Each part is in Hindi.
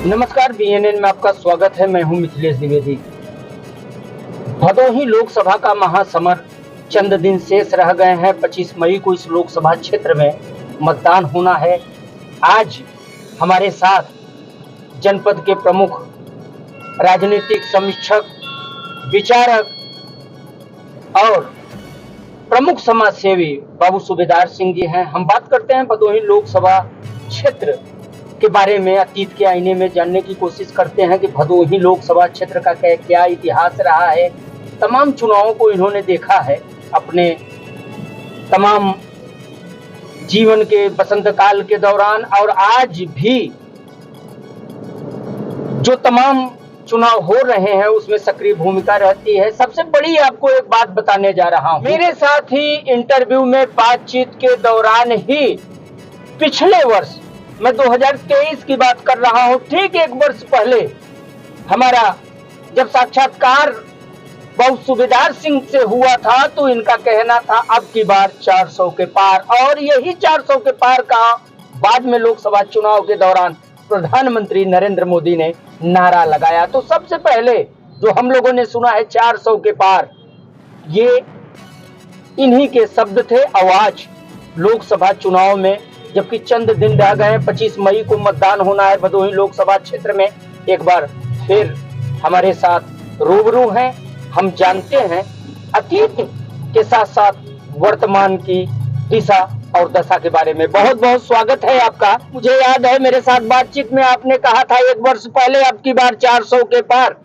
नमस्कार, बीएनएन में आपका स्वागत है। मैं हूं मिथिलेश द्विवेदी। भदोही लोकसभा का महासमर चंद दिन शेष रह गए हैं। 25 मई को इस लोकसभा क्षेत्र में मतदान होना है। आज हमारे साथ जनपद के प्रमुख राजनीतिक समीक्षक, विचारक और प्रमुख समाज सेवी बाबू सूबेदार सिंह जी हैं। हम बात करते हैं भदोही लोकसभा क्षेत्र के बारे में, अतीत के आईने में जानने की कोशिश करते हैं कि भदोही लोकसभा क्षेत्र का क्या इतिहास रहा है। तमाम चुनावों को इन्होंने देखा है अपने तमाम जीवन के बसंत काल के दौरान, और आज भी जो तमाम चुनाव हो रहे हैं उसमें सक्रिय भूमिका रहती है। सबसे बड़ी आपको एक बात बताने जा रहा हूं। मेरे साथ ही इंटरव्यू में बातचीत के दौरान ही पिछले वर्ष, मैं 2023 की बात कर रहा हूं, ठीक एक वर्ष पहले हमारा जब साक्षात्कार बाबू सूबेदार सिंह से हुआ था तो इनका कहना था अब की बार 400 के पार, और यही 400 के पार का बाद में लोकसभा चुनाव के दौरान प्रधानमंत्री नरेंद्र मोदी ने नारा लगाया। तो सबसे पहले जो हम लोगों ने सुना है 400 के पार, ये इन्हीं के शब्द थे। आवाज लोकसभा चुनाव में, जबकि चंद दिन रह गए, 25 मई को मतदान होना है भदोही लोकसभा क्षेत्र में। एक बार फिर हमारे साथ रूबरू हैं। हम जानते हैं अतीत के साथ साथ वर्तमान की दिशा और दशा के बारे में। बहुत बहुत स्वागत है आपका। मुझे याद है मेरे साथ बातचीत में आपने कहा था एक वर्ष पहले अब की बार 400 के पार,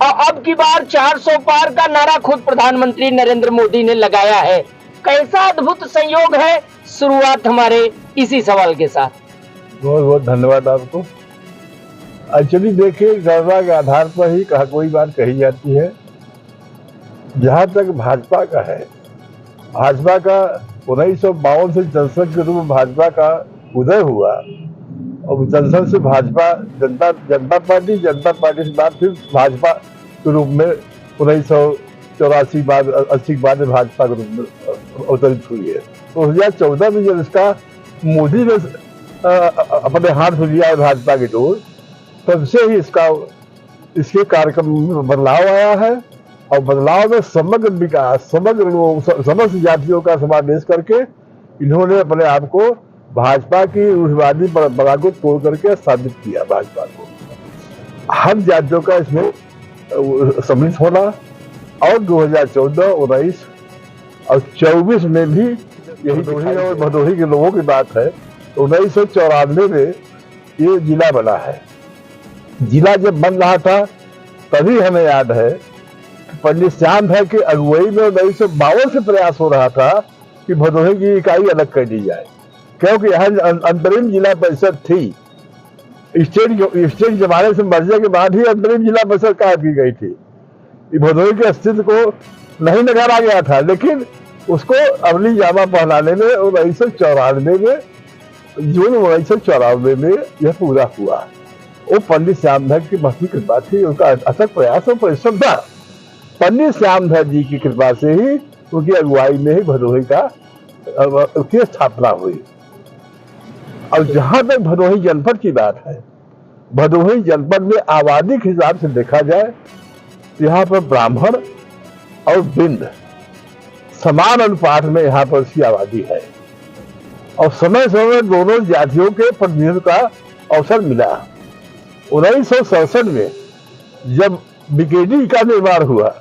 और अब की बार 400 पार का नारा खुद प्रधानमंत्री नरेंद्र मोदी ने लगाया है। कैसा अद्भुत संयोग है। शुरुआत हमारे इसी सवाल के साथ। बहुत बहुत धन्यवाद आपको। एक्चुअली देखिए, गणना के आधार पर ही कोई बात कही जाती है। जहाँ तक भाजपा का है, भाजपा का 1952 से जनसंघ के रूप में भाजपा का उदय हुआ, और जनसंघ से भाजपा जनता पार्टी से बाद फिर भाजपा के रूप में 1984 बाद 80 के बाद भाजपा के रूप में अवतरित हुई है। 2014 में जब इसका मोदी ने अपने हाथ में लिया है भाजपा की डोर, तब से ही इसके कार्यक्रम में बदलाव आया है, और बदलाव में समग्र विकास, समस्त जातियों का समावेश करके इन्होंने अपने आप को भाजपा की रूढ़िवादी परंपरा को तोड़ करके साबित किया। भाजपा को हर जातियों का इसमें सम्मिलित होना, और 2014, 19 और 24 में भी यही भदोही के लोगों की बात है। 1994 में ये जिला बना है। जिला जब बन रहा था तभी हमें याद है पंडित श्याम भाई की अगुवाई में 1952 से प्रयास हो रहा था कि भदोही की इकाई अलग कर दी जाए, क्योंकि यहाँ अंतरिम जिला परिषद थी। स्टेट जमाने से मर्जे के बाद ही अंतरिम जिला परिषद कायम की गई थी। भदोही के अस्तित्व को नहीं नकारा गया था, लेकिन उसको अमली जामा पहनाने में 1994 में, जून 1994 में यह पूरा हुआ। वो पंडित श्याम भाई की महती कृपा थी, उनका अथक प्रयास और परिश्रम था। पंडित श्याम भाई जी की कृपा से ही, उनकी अगुवाई में ही भदोही की स्थापना हुई। और जहां तक भदोही जनपद की बात है, भदोही जनपद में आबादी के हिसाब से देखा जाए, यहाँ पर ब्राह्मण और बिंद समान अनुपात में यहाँ पर उसकी आबादी है, और समय समय दोनों जातियों के प्रतिनिधित्व का अवसर मिला। 1967 में जब बीकेडी का निर्माण हुआ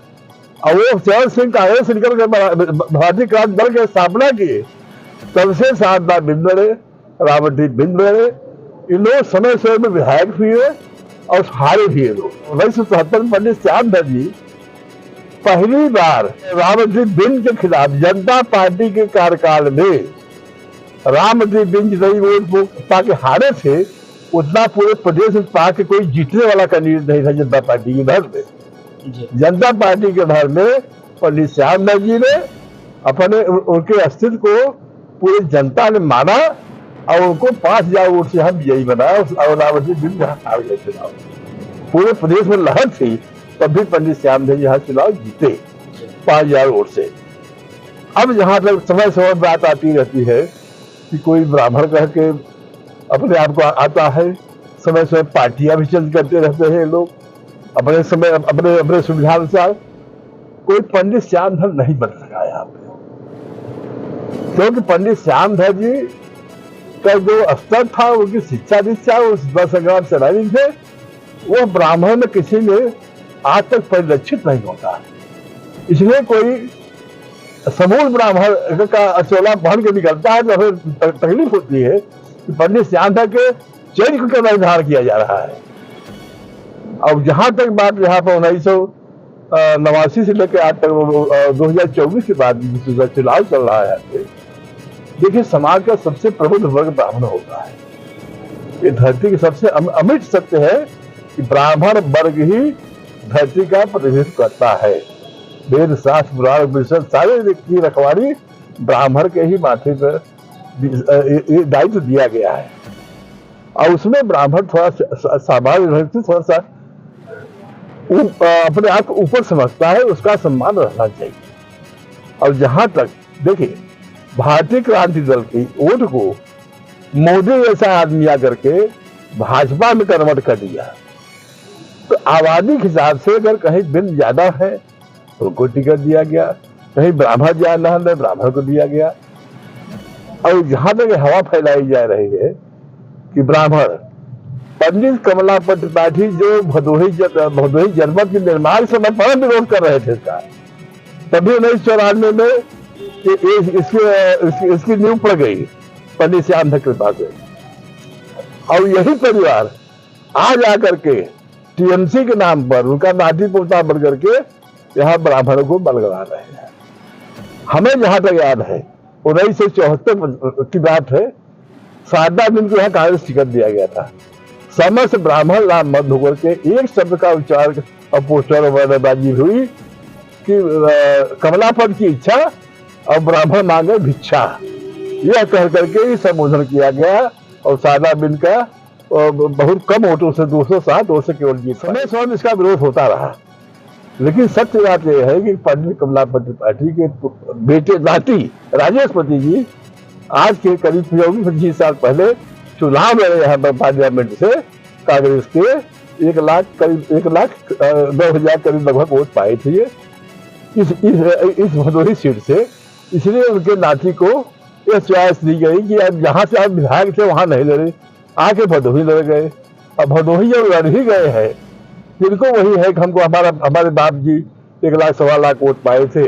और वो चरण सिंह कांग्रेस निकल कर भारतीय क्रांति दल की स्थापना की, तब से शारदा बिंद बने, रावटी बिंद बने। इन लोग समय समय में विधायक भी हुए और हारे भी लोग। 1977 में पंडित श्याम भाई जी पहली बार रामजी बिंद के खिलाफ जनता पार्टी के कार्यकाल में, रामजी बिंद जितनी वोट पाके हारे थे, उतना पूरे प्रदेश में पाके कोई जीतने वाला कैंडिडेट नहीं था जनता पार्टी के घर में। जनता पार्टी के घर में पंडित श्याम भाई जी ने अपने उनके अस्तित्व को पूरी जनता ने माना, और उनको 5000 वोट से हम विजयी बनाया, और रामजी बिंद हार गए चुनाव। पूरे प्रदेश में लहर थी, तब भी पंडित श्याम भाई यहाँ चुनाव जीते 5000 वोट से। अब जहां तक समय समय बात आती रहती है कि कोई ब्राह्मण कह के अपने आप को आता है, समय समय पार्टियां भी चेंज करते रहते हैं लोग अपने समय अपने अपने सुविधा अनुसार। कोई पंडित श्यामधर नहीं बन सका यहाँ पे, क्योंकि पंडित श्यामधर जी का जो स्तर था, उनकी शिक्षा दीक्षा, उस संग्राम सेनानी थे, वो ब्राह्मण में किसी में आज तक परिलक्षित नहीं होता। इसलिए कोई समूल ब्राह्मण का अचोला पहन के निकलता है तो फिर तकलीफ होती है कि पंडित श्यामधर के चरित्र का निर्धारण किया जा रहा है। अब जहां तक बात यहाँ पर 1989 से लेकर आज तक 2024 के बाद चुनाव चल रहा है, देखिए समाज का सबसे प्रबुद्ध वर्ग ब्राह्मण होता है। ये धरती के सबसे अमिट सत्य है कि ब्राह्मण वर्ग ही धरती का प्रतिनिधित्व करता है। वेद शास्त्र पुराण उपनिषद सारे की रखवाली ब्राह्मण के ही माथे पर दायित्व दिया गया है, और उसमें ब्राह्मण थोड़ा सामान्य थोड़ा सा अपने आप को ऊपर समझता है, उसका सम्मान रहना चाहिए। और जहां तक देखिए भारतीय क्रांति दल की वोट को मोदी जैसा आदमी आकर के भाजपा में कन्वर्ट कर दिया, तो आबादी के हिसाब से अगर कहीं बिल ज्यादा है तो उनको टिकट दिया गया, कहीं ब्राह्मण ज्यादा है ब्राह्मण को दिया गया। और जहां तक हवा फैलाई जा रही है कि ब्राह्मण, पंडित कमलापति त्रिपाठी जो भदोही जनपद के निर्माण समय पर विरोध कर रहे थे इसका, तभी 1994 में इसकी नींव पड़ गई पंडित श्यामधर कृपा से। और यही परिवार आज आकर के टीएमसी के नाम पर उनका नाती पोता बन करके यहाँ ब्राह्मणों को बलगड़ा रहे हैं। हमें जहां तक याद है 1974 की बात है, शारदा दिन को यहाँ कांग्रेस टिकट दिया गया था। समस्त ब्राह्मण नाम मत होकर के एक शब्द का उच्चार और पोस्टर बयानबाजी हुई कि कमलापद की इच्छा और ब्राह्मण मांगे भिक्षा, यह कह करके ही संबोधन किया गया। और शारदा बिन का बहुत कम वोटों से 207 वोट से केवल जीत। समय समय इसका विरोध होता रहा, लेकिन सत्य बात यह है कि पंडित कमलापति त्रिपाठी के बेटे नाती राजेश पति जी आज के करीब 25 साल पहले चुनाव लड़े यहाँ पर पार्लियामेंट से कांग्रेस के 1 लाख 9,000 करीब लगभग वोट पाए थे इस भदोही सीट से। इसलिए उनके नाती को यह चॉइस दी गई कि अब जहां से आप विधायक थे वहां नहीं लड़े, आके भदोही लड़ गए। अब भदोही जब लड़ ही गए हैं, जिनको वही है कि हमको हमारे बाप जी 1 लाख 1.25 लाख वोट पाए थे,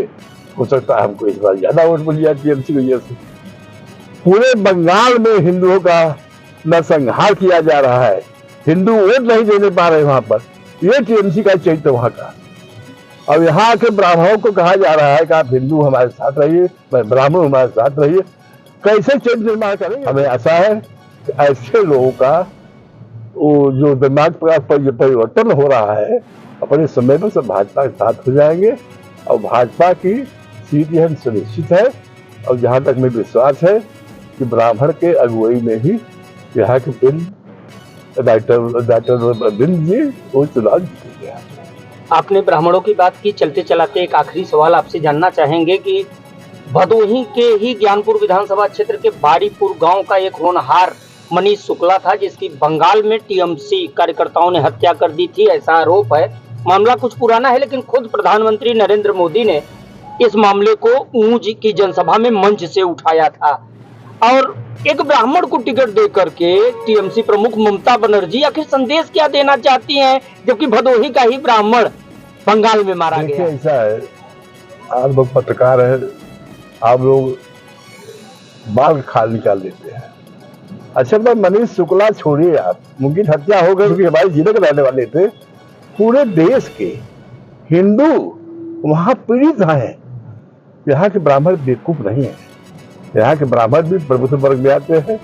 हो सकता है हमको इस बार ज्यादा वोट मिल जाए टीएमसी की वजह से। पूरे बंगाल में हिंदुओं का नरसंहार किया जा रहा है, हिंदू वोट नहीं देने पा रहे वहां पर, ये टीएमसी का चरित्र वहां का। और यहाँ के ब्राह्मणों को कहा जा रहा है कि आप हिंदू हमारे साथ रहिए, ब्राह्मण हमारे साथ रहिए, कैसे चरित्र निर्माण करेंगे? हमें आशा है कि ऐसे लोगों का वो जो दिमाग पर परिवर्तन हो रहा है, अपने समय पर सब भाजपा के साथ हो जाएंगे और भाजपा की सीट यह सुनिश्चित है। और जहां तक मेरे विश्वास है कि ब्राह्मण के अगुवाई में ही यहाँ के डॉक्टर बिंद जी वो चुनाव जीते गया। आपने ब्राह्मणों की बात की, चलते चलाते एक आखिरी सवाल आपसे जानना चाहेंगे कि भदोही के ही ज्ञानपुर विधानसभा क्षेत्र के बारीपुर गांव का एक होनहार मनीष शुक्ला था, जिसकी बंगाल में टीएमसी कार्यकर्ताओं ने हत्या कर दी थी, ऐसा आरोप है। मामला कुछ पुराना है, लेकिन खुद प्रधानमंत्री नरेंद्र मोदी ने इस मामले को ऊंच की जनसभा में मंच से उठाया था। और एक ब्राह्मण को टिकट दे करके टीएमसी प्रमुख ममता बनर्जी आखिर संदेश क्या देना चाहती हैं, जबकि भदोही का ही ब्राह्मण बंगाल में मारा गया? ऐसा है, आप लोग पत्रकार है, आप लोग बाल खाल निकाल देते हैं। अच्छा तो मनीष शुक्ला छोड़िए आप, मुमकिन हत्या हो गई क्योंकि हमारे जिले के रहने वाले थे। पूरे देश के हिंदू वहां पीड़ित हैं। यहाँ के ब्राह्मण बेवकूफ नहीं है, यहाँ के ब्राह्मण भी प्रभुत्व वर्ग में आते हैं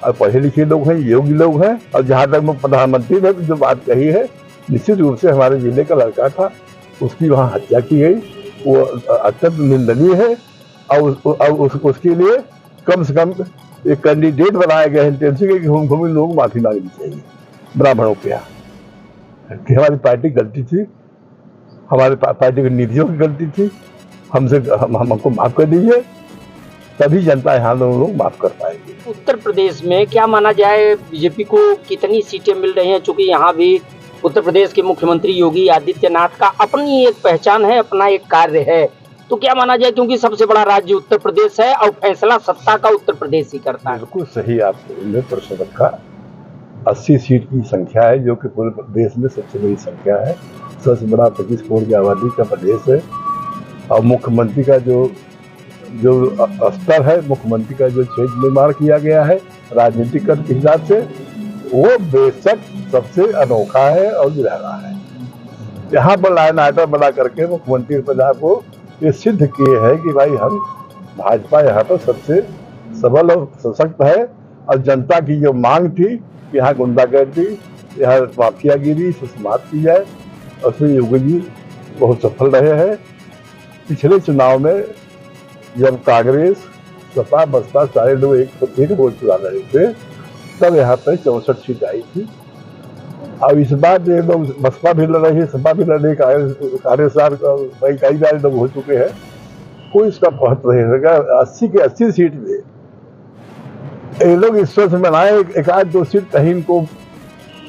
और पढ़े लिखे लोग हैं, योग्य लोग हैं। और जहाँ तक मैं प्रधानमंत्री ने जो बात कही है, निश्चित रूप से हमारे जिले का लड़का था, उसकी वहाँ हत्या की गई, वो अत्यंत निंदनीय है। और उसके लिए कम से कम एक कैंडिडेट बनाया गया है टीएमसी के, हम लोगों को माफी मांगनी चाहिए ब्राह्मणों के यहाँ कि हमारी पार्टी गलती थी, हमारे पार्टी की नीतियों की गलती थी, हमको माफ कर दीजिए। तभी जनता यहाँ लोग माफ कर पाएंगे। उत्तर प्रदेश में क्या माना जाए, बीजेपी को कितनी सीटें मिल रही हैं? चूंकि यहाँ भी उत्तर प्रदेश के मुख्यमंत्री योगी आदित्यनाथ का अपनी एक पहचान है, अपना एक कार्य है, तो क्या माना जाए, क्योंकि सबसे बड़ा राज्य उत्तर प्रदेश है और फैसला सत्ता का उत्तर प्रदेश ही करता है। बिल्कुल सही आपने प्रश्न रखा। 80 सीट की संख्या है, जो कि पूरे देश में सबसे बड़ी संख्या है। सबसे बड़ा 25 करोड़ की आबादी का प्रदेश है और मुख्यमंत्री का जो स्तर है, मुख्यमंत्री का जो क्षेत्र निर्माण किया गया है राजनीतिक के हिसाब से, वो बेशक सबसे अनोखा है और निराला है। यहाँ पर लाइन आइटम बना करके मुख्यमंत्री पंजाब को ये सिद्ध किए हैं कि भाई हम भाजपा यहाँ पर सबसे सबल और सशक्त है। और जनता की जो मांग थी कि यहाँ गुंडागर्दी, यहाँ माफियागिरी से समाप्त की जाए, और उसमें योगी जी बहुत सफल रहे हैं। पिछले चुनाव में जब कांग्रेस, सपा, बसपा सारे लोग एक वोट चुरा रहे थे, तब यहाँ पर 64 सीट आई थी। अब इस बार ये लोग बसपा भी लड़ रही है, सपा भी लड़ रही, कांग्रेस कई सारे लोग हो चुके हैं, कोई इसका महत्व नहीं रहेगा। 80 के 80 सीट में ये लोग ईश्वर से मनाए, एक आध दो सीट कहीं इनको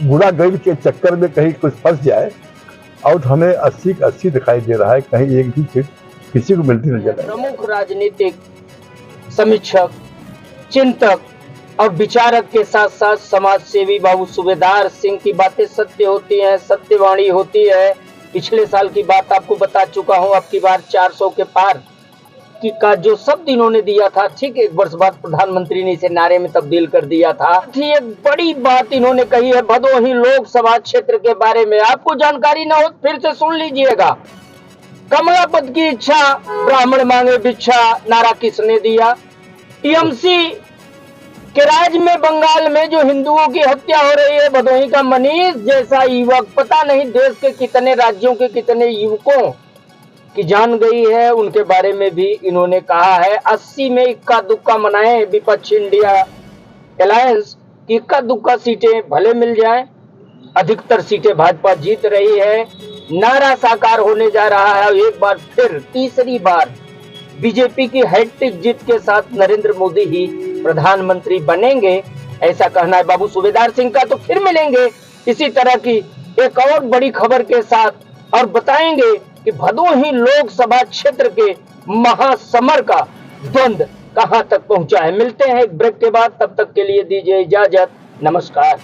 बुरा गैर के चक्कर में कहीं कुछ फंस जाए, और हमें 80 के 80 दिखाई दे रहा है, कहीं एक भी सीट किसी को मिलती नजर नहीं। प्रमुख राजनीतिक समीक्षक, चिंतक और विचारक के साथ साथ समाज सेवी बाबू सूबेदार सिंह की बातें सत्य होती हैं, सत्यवाणी होती है। पिछले साल की बात आपको बता चुका हूं, अब की बार 400 के पार की का जो शब्द इन्होंने दिया था, ठीक 1 वर्ष बाद प्रधानमंत्री ने इसे नारे में तब्दील कर दिया था। एक बड़ी बात इन्होंने कही है भदोही लोकसभा क्षेत्र के बारे में। आपको जानकारी ना हो फिर से सुन लीजिएगा। कमला पद की इच्छा, ब्राह्मण मांगे भिक्षा, नारा किसने दिया? टीएमसी के राज में बंगाल में जो हिंदुओं की हत्या हो रही है, भदोही का मनीष जैसा युवक पता नहीं देश के कितने राज्यों के कितने युवकों की जान गई है, उनके बारे में भी इन्होंने कहा है। 80 में इक्का दुक्का मनाए विपक्ष इंडिया अलायंस की इक्का दुक्का सीटें भले मिल जाएं, अधिकतर सीटें भाजपा जीत रही है। नारा साकार होने जा रहा है और एक बार फिर तीसरी बार बीजेपी की हैट्रिक जीत के साथ नरेंद्र मोदी ही प्रधानमंत्री बनेंगे, ऐसा कहना है बाबू सूबेदार सिंह का। तो फिर मिलेंगे इसी तरह की एक और बड़ी खबर के साथ और बताएंगे कि भदोही लोकसभा क्षेत्र के महासमर का द्वंद कहां तक पहुंचा है। मिलते हैं एक ब्रेक के बाद, तब तक के लिए दीजिए इजाजत, नमस्कार।